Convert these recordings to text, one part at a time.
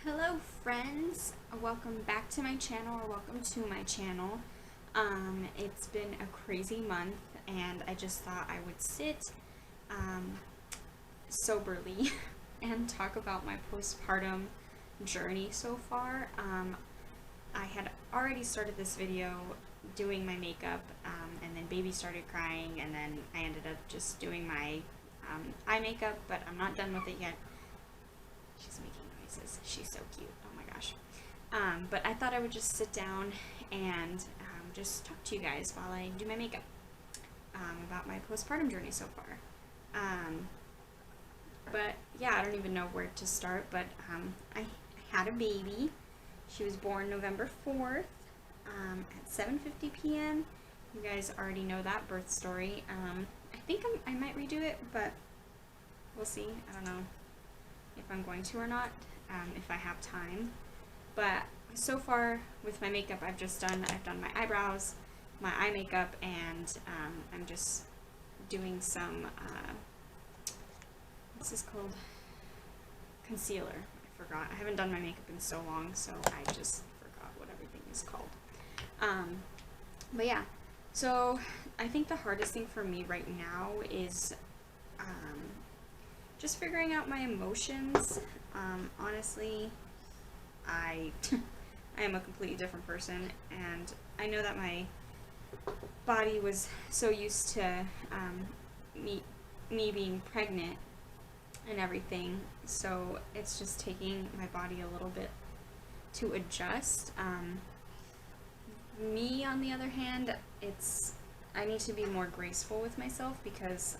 Hello friends, welcome back to my channel, or welcome to my channel. It's been a crazy month and I just thought I would sit soberly and talk about my postpartum journey so far. I had already started this video doing my makeup, and then baby started crying, and then I ended up just doing my eye makeup, but I'm not done with it yet. She's making noises. She's so cute. Oh my gosh. But I thought I would just sit down and just talk to you guys while I do my makeup about my postpartum journey so far. But yeah, I don't even know where to start, but I had a baby. She was born November 4th at 7:50 p.m. You guys already know that birth story. I think I might redo it, but we'll see. I don't know if I'm going to or not, if I have time. But so far with my makeup, I've done my eyebrows, my eye makeup, and I'm just doing some, what's this called? Concealer. I forgot. I haven't done my makeup in so long, so I just forgot what everything is called. But yeah, so I think the hardest thing for me right now is just figuring out my emotions. Honestly, I am a completely different person, and I know that my body was so used to me being pregnant and everything, so it's just taking my body a little bit to adjust. Me, on the other hand, I need to be more graceful with myself, because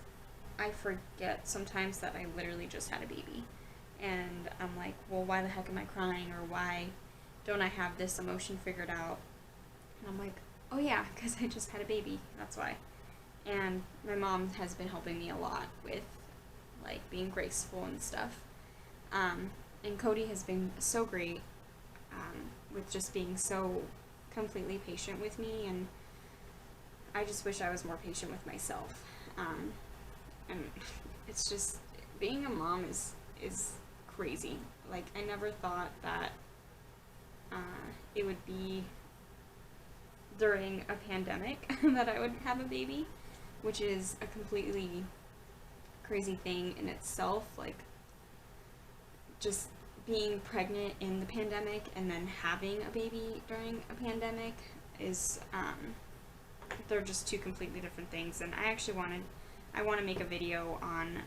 I forget sometimes that I literally just had a baby, and I'm like, well, why the heck am I crying, or why don't I have this emotion figured out? And I'm like, oh yeah, because I just had a baby, that's why. And my mom has been helping me a lot with like being graceful and stuff, and Cody has been so great with just being so completely patient with me, and I just wish I was more patient with myself. And it's just, being a mom is crazy. Like, I never thought that it would be during a pandemic that I would have a baby, which is a completely crazy thing in itself. Like, just being pregnant in the pandemic and then having a baby during a pandemic is, they're just two completely different things. And I want to make a video on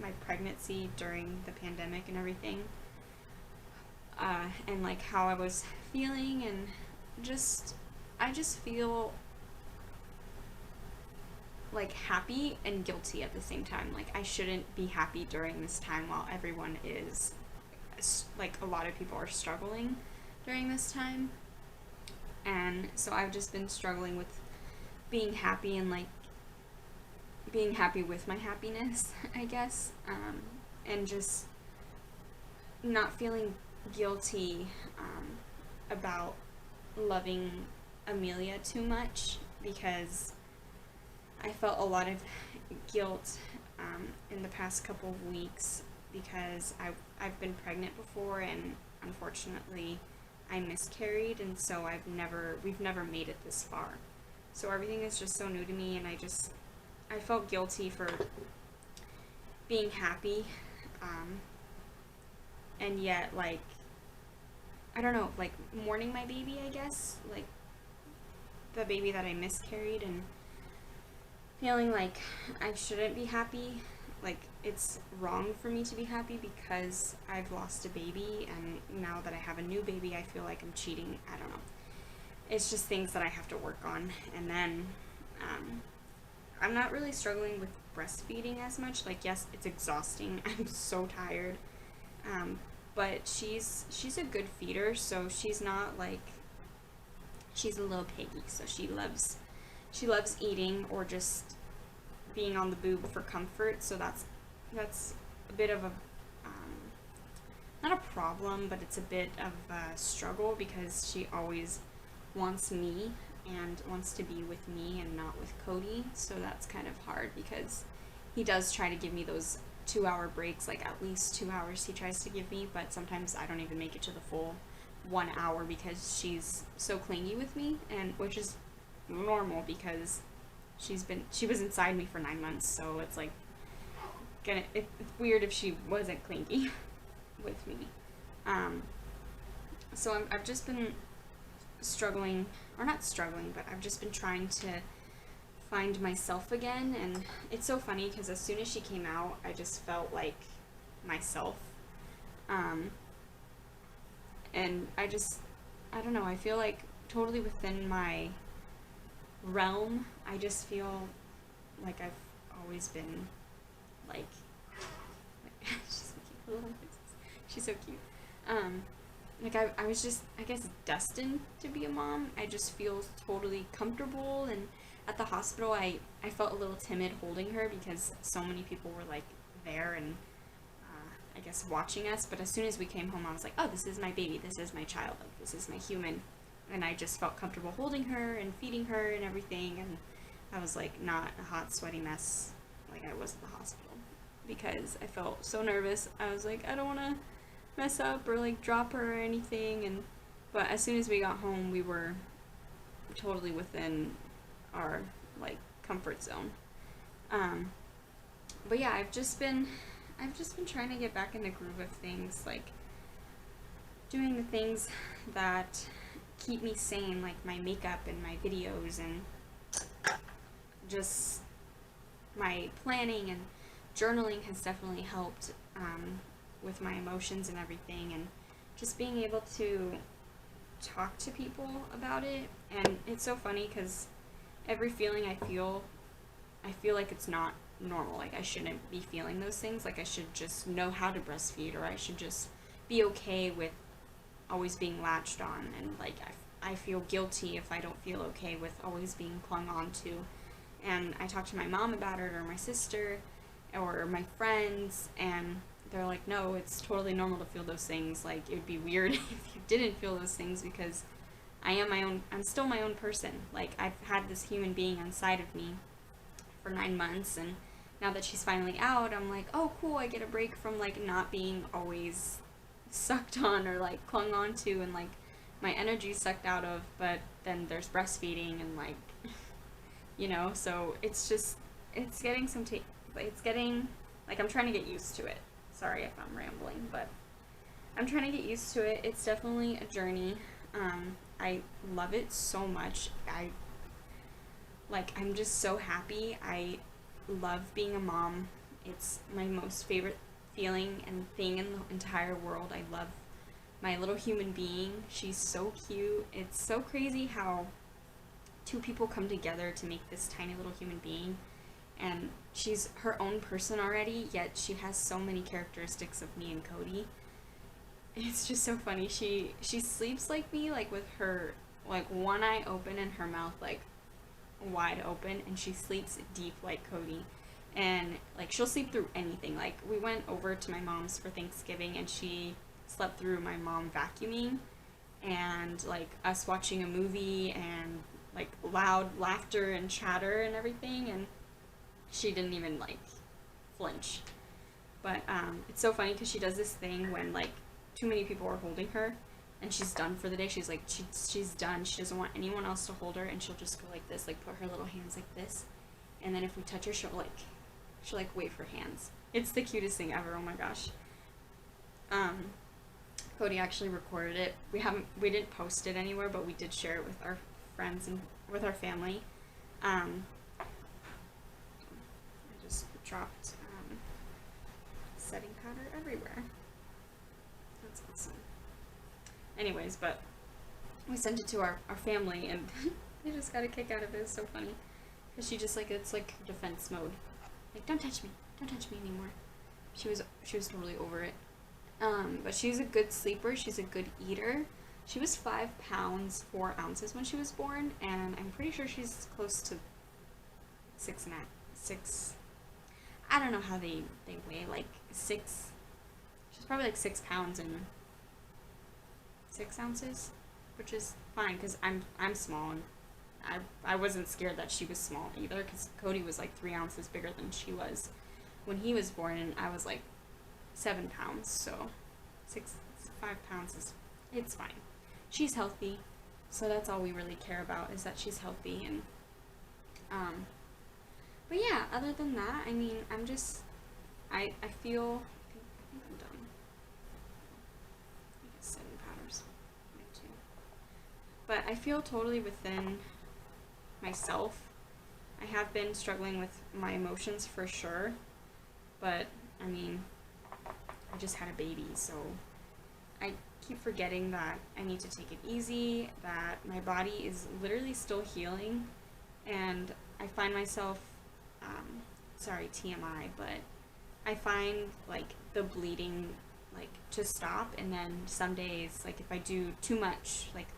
my pregnancy during the pandemic and everything, and like how I was feeling, and I just feel like happy and guilty at the same time. Like, I shouldn't be happy during this time while everyone is, like, a lot of people are struggling during this time. And so I've just been struggling with being happy, and like being happy with my happiness, I guess, and just not feeling guilty about loving Amelia too much, because I felt a lot of guilt in the past couple of weeks, because I've been pregnant before, and unfortunately I miscarried, and so we've never made it this far. So everything is just so new to me, and I felt guilty for being happy, and yet, like, I don't know, like, mourning my baby, I guess, like, the baby that I miscarried, and feeling like I shouldn't be happy, like, it's wrong for me to be happy because I've lost a baby, and now that I have a new baby, I feel like I'm cheating. I don't know. It's just things that I have to work on. And then, I'm not really struggling with breastfeeding as much. Like, yes, it's exhausting. I'm so tired. But she's a good feeder, so she's not like, she's a little piggy, so she loves eating, or just being on the boob for comfort. So that's a bit of a, not a problem, but it's a bit of a struggle, because she always wants me and wants to be with me and not with Cody. So that's kind of hard, because he does try to give me those 2-hour breaks, like at least 2 hours he tries to give me, but sometimes I don't even make it to the full 1 hour because she's so clingy with me, and which is normal because she was inside me for 9 months, so it's like it's weird if she wasn't clingy with me. So I've just been struggling, or not struggling, but I've just been trying to find myself again. And it's so funny because as soon as she came out, I just felt like myself. And I don't know, I feel like totally within my realm. I just feel like I've always been like she's making her little noises. She's so cute. Like I was just, I guess, destined to be a mom. I just feel totally comfortable, and at the hospital I felt a little timid holding her because so many people were like there and I guess watching us, but as soon as we came home I was like, oh, this is my baby, this is my child, like this is my human, and I just felt comfortable holding her and feeding her and everything, and I was like not a hot sweaty mess like I was at the hospital because I felt so nervous. I was like, I don't want to mess up or like drop her or anything, but as soon as we got home we were totally within our like comfort zone. But yeah, I've just been trying to get back in the groove of things, like doing the things that keep me sane, like my makeup and my videos and just my planning, and journaling has definitely helped with my emotions and everything, and just being able to talk to people about it. And it's so funny because every feeling I feel like it's not normal. Like I shouldn't be feeling those things. Like I should just know how to breastfeed, or I should just be okay with always being latched on, and like I feel guilty if I don't feel okay with always being clung on to. And I talked to my mom about it, or my sister, or my friends, and they're like, no, it's totally normal to feel those things. Like it would be weird if you didn't feel those things, because I'm still my own person. Like I've had this human being inside of me for 9 months, and now that she's finally out, I'm like, oh cool, I get a break from like not being always sucked on or like clung on to and like my energy sucked out of. But then there's breastfeeding and like so it's getting it's getting like, I'm trying to get used to it. Sorry if I'm rambling, but I'm trying to get used to it. It's definitely a journey. I love it so much. I'm just so happy. I love being a mom. It's my most favorite feeling and thing in the entire world. I love my little human being. She's so cute. It's so crazy how two people come together to make this tiny little human being, and she's her own person already, yet she has so many characteristics of me and Cody. It's just so funny. She sleeps like me, like with her like one eye open and her mouth like wide open, and she sleeps deep like Cody. And like she'll sleep through anything. Like we went over to my mom's for Thanksgiving and she slept through my mom vacuuming and like us watching a movie and like loud laughter and chatter and everything, and she didn't even like flinch. But it's so funny because she does this thing when like too many people are holding her and she's done for the day. She's like she's done. She doesn't want anyone else to hold her, and she'll just go like this, like put her little hands like this, and then if we touch her, she'll wave her hands. It's the cutest thing ever. Oh my gosh. Cody actually recorded it. We didn't post it anywhere, but we did share it with our friends and with our family. I just dropped setting powder everywhere. That's awesome. Anyways, but we sent it to our family, and they just got a kick out of it. It's so funny because she just like, it's like defense mode. Like, don't touch me anymore. She was totally over it. But she's a good sleeper. She's a good eater. She was 5 pounds 4 ounces when she was born, and I'm pretty sure she's close to 6. I don't know how they weigh, like 6. She's probably like 6 pounds and 6 ounces, which is fine because I'm small, and I wasn't scared that she was small either, because Cody was like 3 ounces bigger than she was when he was born, and I was like 7 pounds, so 5 pounds is, it's fine. She's healthy, so that's all we really care about, is that she's healthy. And but yeah, other than that, I mean, I'm just, I feel, I think I'm done. I guess 7 powders, like 2. But I feel totally within myself. I have been struggling with my emotions for sure, but I mean, I just had a baby, so I keep forgetting that I need to take it easy, that my body is literally still healing, and I find myself, sorry, TMI, but I find, like, the bleeding, like, to stop, and then some days, like, if I do too much, like,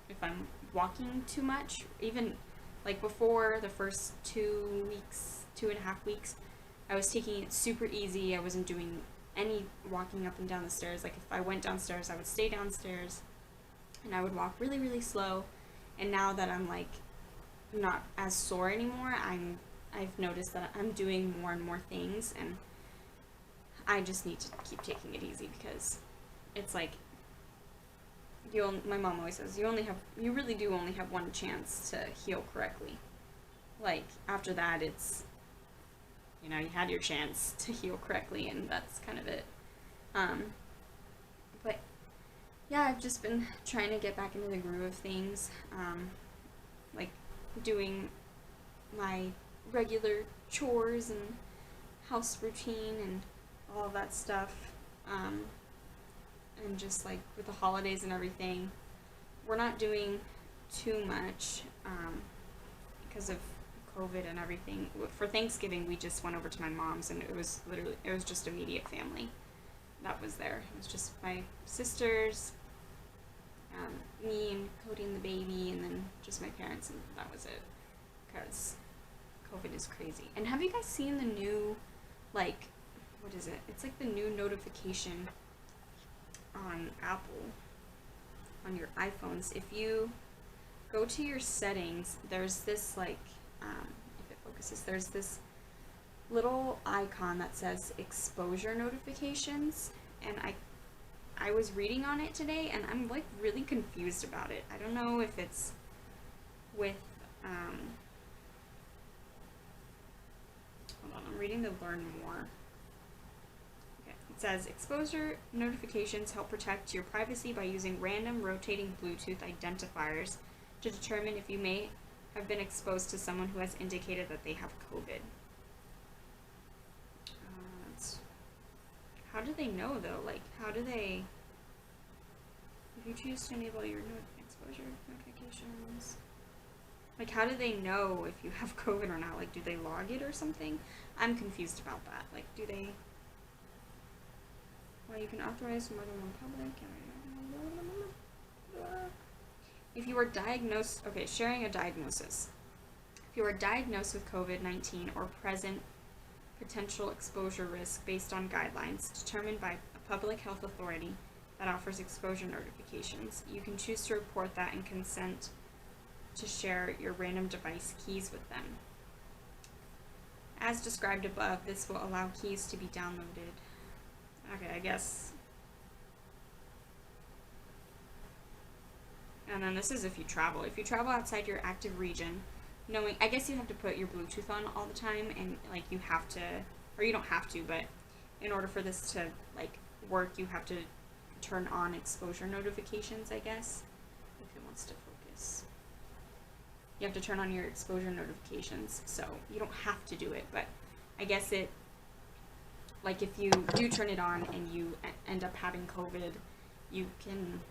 if I'm walking too much, even, like, before the first 2.5 weeks, I was taking it super easy. I wasn't doing any walking up and down the stairs. Like, if I went downstairs, I would stay downstairs, and I would walk really, really slow. And now that I'm, like, not as sore anymore, I've noticed that I'm doing more and more things, and I just need to keep taking it easy, because it's like, my mom always says, you really do only have one chance to heal correctly. Like, after that, it's, you had your chance to heal correctly, and that's kind of it. But yeah, I've just been trying to get back into the groove of things, like doing my regular chores and house routine and all of that stuff, and just like with the holidays and everything, we're not doing too much because of COVID and everything. For Thanksgiving, we just went over to my mom's, and it was just immediate family that was there. It was just my sisters, me and Cody and the baby, and then just my parents, and that was it, because COVID is crazy. And have you guys seen the new, like, what is it? It's like the new notification on Apple, on your iPhones. If you go to your settings, there's this, like, if it focuses, there's this little icon that says exposure notifications, and I was reading on it today, and I'm, like, really confused about it. I don't know if it's with, hold on, I'm reading to learn more. Okay, it says, exposure notifications help protect your privacy by using random rotating Bluetooth identifiers to determine if you may have been exposed to someone who has indicated that they have COVID. How do they know, though? Like, how do they... If you choose to enable your exposure notifications... Like, how do they know if you have COVID or not? Like, do they log it or something? I'm confused about that. Like, do they... Well, you can authorize more than one public... If you are diagnosed... Okay, sharing a diagnosis. If you are diagnosed with COVID-19 or present potential exposure risk based on guidelines determined by a public health authority that offers exposure notifications, you can choose to report that and consent to share your random device keys with them. As described above, this will allow keys to be downloaded. Okay, I guess. And then this is if you travel. If you travel outside your active region, knowing, I guess you have to put your Bluetooth on all the time, and, like, you have to, or you don't have to, but in order for this to, like, work, you have to turn on exposure notifications, I guess, if it wants to focus. You have to turn on your exposure notifications, so you don't have to do it, but I guess it, like, if you do turn it on and you end up having COVID, you can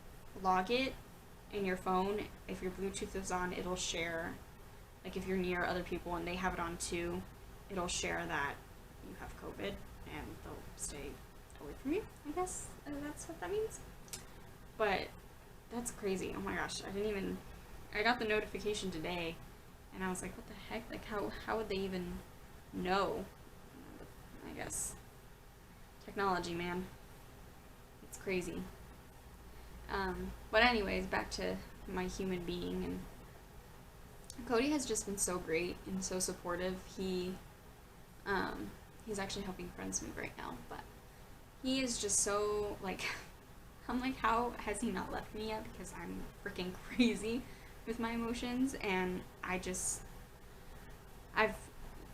log it in your phone. If your Bluetooth is on, it'll share. Like, if you're near other people and they have it on too, it'll share that you have COVID, and they'll stay away from you, I guess. That's what that means. But that's crazy. Oh my gosh, I got the notification today, and I was like, what the heck? Like, how would they even know? I guess. Technology, man. It's crazy. But anyways, back to my human being, and Cody has just been so great and so supportive. He He's actually helping friends move right now, but he is just so, like, I'm like, how has he not left me yet? Because I'm freaking crazy with my emotions, and I've,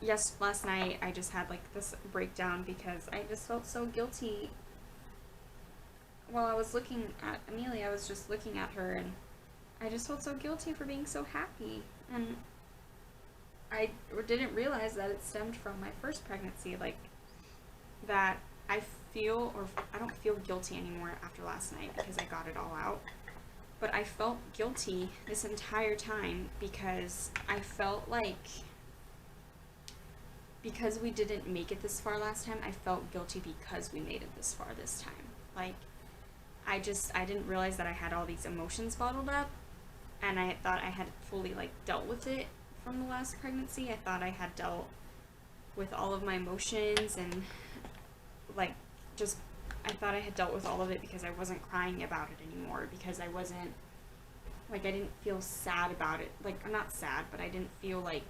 yes, last night I just had, like, this breakdown because I just felt so guilty. While I was looking at Amelia, I was just looking at her, and I just felt so guilty for being so happy, and I didn't realize that it stemmed from my first pregnancy, like, that I feel, or I don't feel guilty anymore after last night because I got it all out, but I felt guilty this entire time because I felt like, because we didn't make it this far last time, I felt guilty because we made it this far this time. Like, I didn't realize that I had all these emotions bottled up, and I thought I had fully, like, dealt with it from the last pregnancy. I thought I had dealt with all of my emotions, and, like, just, I thought I had dealt with all of it because I wasn't crying about it anymore, because I wasn't, like, I didn't feel sad about it. Like, I'm not sad, but I didn't feel, like,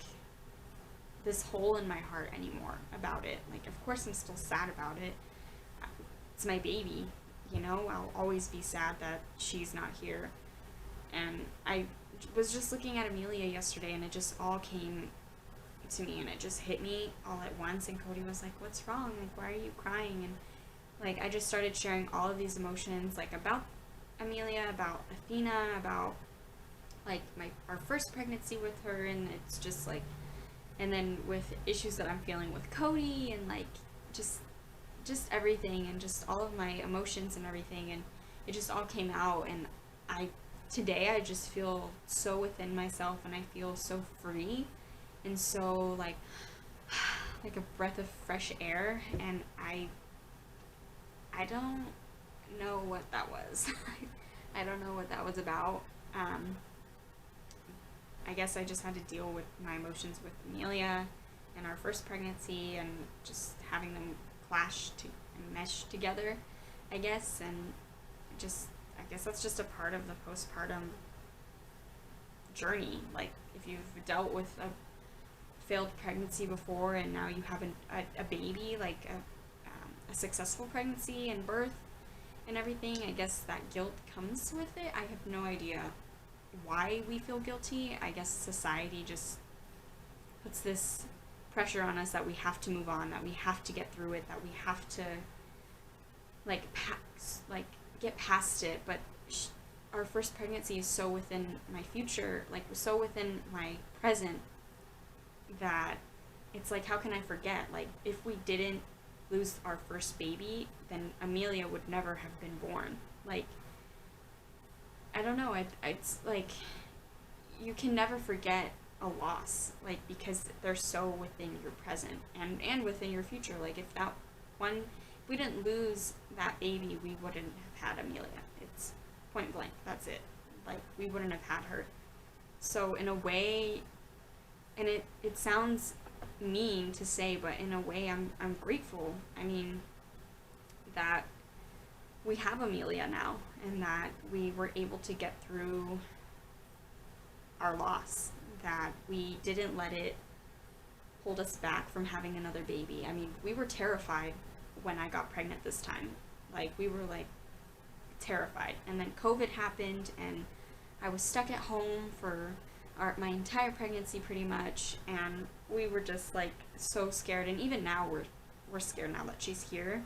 this hole in my heart anymore about it. Like, of course I'm still sad about it. It's my baby, you know? I'll always be sad that she's not here. And I was just looking at Amelia yesterday, and it just all came to me, and it just hit me all at once, and Cody was like, what's wrong? Like, why are you crying? And, like, I just started sharing all of these emotions, like, about Amelia, about Athena, about, like, our first pregnancy with her, and it's just, like, and then with issues that I'm feeling with Cody, and, like, just everything, and just all of my emotions and everything, and it just all came out, and today I just feel so within myself, and I feel so free, and so, like a breath of fresh air, and I don't know what that was. I don't know what that was about. I guess I just had to deal with my emotions with Amelia and our first pregnancy, and just having them clash and mesh together, I guess, and I guess that's just a part of the postpartum journey. Like, if you've dealt with a failed pregnancy before, and now you have a baby, like a successful pregnancy and birth and everything, I guess that guilt comes with it. I have no idea why we feel guilty. I guess society just puts this pressure on us that we have to move on, that we have to get through it, that we have to, like, get past it. But our first pregnancy is so within my future, like, so within my present, that it's like, how can I forget? Like, if we didn't lose our first baby, then Amelia would never have been born. Like, I don't know, it's like, you can never forget a loss, like, because they're so within your present and within your future. Like, if we didn't lose that baby, we wouldn't have had Amelia. It's point blank, that's it. Like, we wouldn't have had her. So in a way, and it sounds mean to say, but in a way I'm grateful. I mean, that we have Amelia now, and that we were able to get through our loss, that we didn't let it hold us back from having another baby. I mean, we were terrified when I got pregnant this time. Like, we were, like, terrified. And then COVID happened, and I was stuck at home for my entire pregnancy pretty much, and we were just, like, so scared. And even now we're scared now that she's here.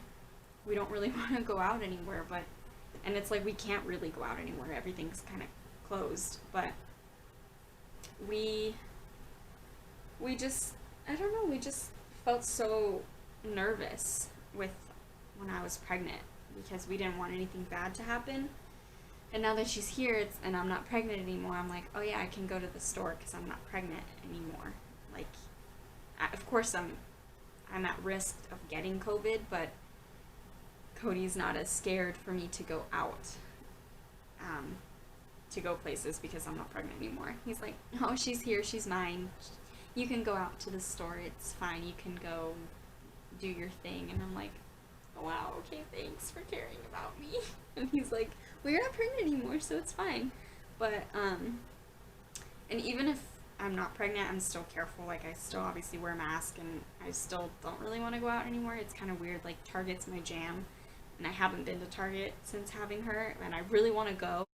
We don't really want to go out anywhere, and it's like we can't really go out anywhere. Everything's kind of closed, but we just, I don't know, we just felt so nervous when I was pregnant, because we didn't want anything bad to happen. And now that she's here, and I'm not pregnant anymore, I'm like, oh yeah, I can go to the store because I'm not pregnant anymore. Like, of course I'm at risk of getting COVID, but Cody's not as scared for me to go out, to go places, because I'm not pregnant anymore. He's like, oh, she's here, she's mine. You can go out to the store, it's fine, you can go do your thing. And I'm like, oh, wow, okay, thanks for caring about me. And he's like, well, you're not pregnant anymore, so it's fine. But, and even if I'm not pregnant, I'm still careful. Like, I still obviously wear a mask, and I still don't really want to go out anymore. It's kind of weird. Like, Target's my jam, and I haven't been to Target since having her, and I really want to go.